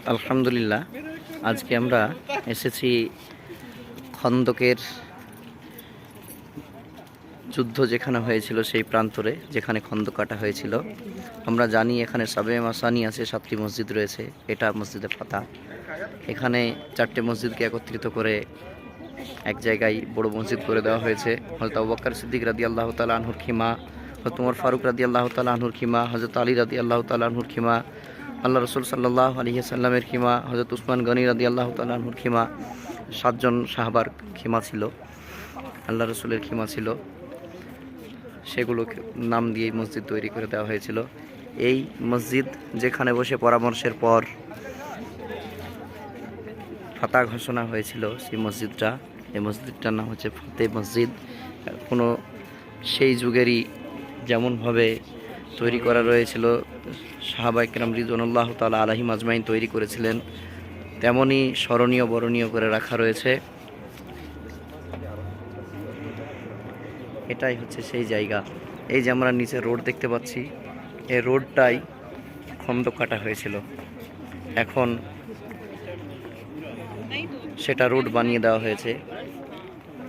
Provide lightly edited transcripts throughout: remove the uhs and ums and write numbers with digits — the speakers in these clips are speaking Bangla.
আলহামদুলিল্লাহ, আজকে আমরা এসেছি খন্দকের যুদ্ধ যেখানে হয়েছিল সেই প্রান্তরে, যেখানে খন্দক কাটা হয়েছিল। আমরা জানি এখানে সাবে মাসানি আছে, 7টি মসজিদ রয়েছে। এটা মসজিদে ফাতা। এখানে 4টে মসজিদকে একত্রিত করে এক জায়গায় বড় মসজিদ করে দেওয়া হয়েছে। হযরত আবু বকর সিদ্দিক রাদিয়াল্লাহু তাআলা আনহুর খিমা, হযরত ওমর ফারুক রাদিয়াল্লাহু তাআলা আনহুর খিমা, হযরত আলী রাদিয়াল্লাহু তাআলা আনহুর খিমা, আল্লাহ রসুল সাল্লাল্লাহু আলাইহি ওয়াসাল্লামের খিমা, হযরত উসমান গনি রাদিয়াল্লাহু তাআলা আনহুর খিমা, 7জন সাহাবার খিমা ছিল, আল্লাহ রসুলের খিমা ছিল। সেগুলো নাম দিয়ে মসজিদ তৈরি করে দেওয়া হয়েছিল। এই মসজিদ যেখানে বসে পরামর্শের পর ফাতা ঘোষণা হয়েছিল, সেই মসজিদটা, এই মসজিদটার নাম হচ্ছে ফতে মসজিদ। কোনো সেই যুগেরই যেমনভাবে তৈরি করা রয়েছিল, সাহাবা ইকরাম রিদওয়ানুল্লাহ তাআলা আলাইহিম আজমাইন তৈরি করেছিলেন, তেমনই স্মরণীয় বরণীয় করে রাখা রয়েছে। এটাই হচ্ছে সেই জায়গা। এই যে আমরা নিচে রোড দেখতে পাচ্ছি, এই রোডটাই খন্দক কাটা হয়েছিল। এখন সেটা রোড বানিয়ে দেওয়া হয়েছে।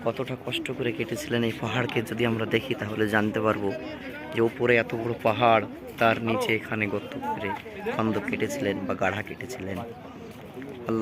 কতটা কষ্ট করে কেটেছিলেন এই পাহাড়কে যদি আমরা দেখি তাহলে জানতে পারবো যে উপরে এত বড় পাহাড়, তার নিচে এখানে গর্ত করে খন্দক কেটেছিলেন বা গাঢ়া কেটেছিলেন। আল্লাহ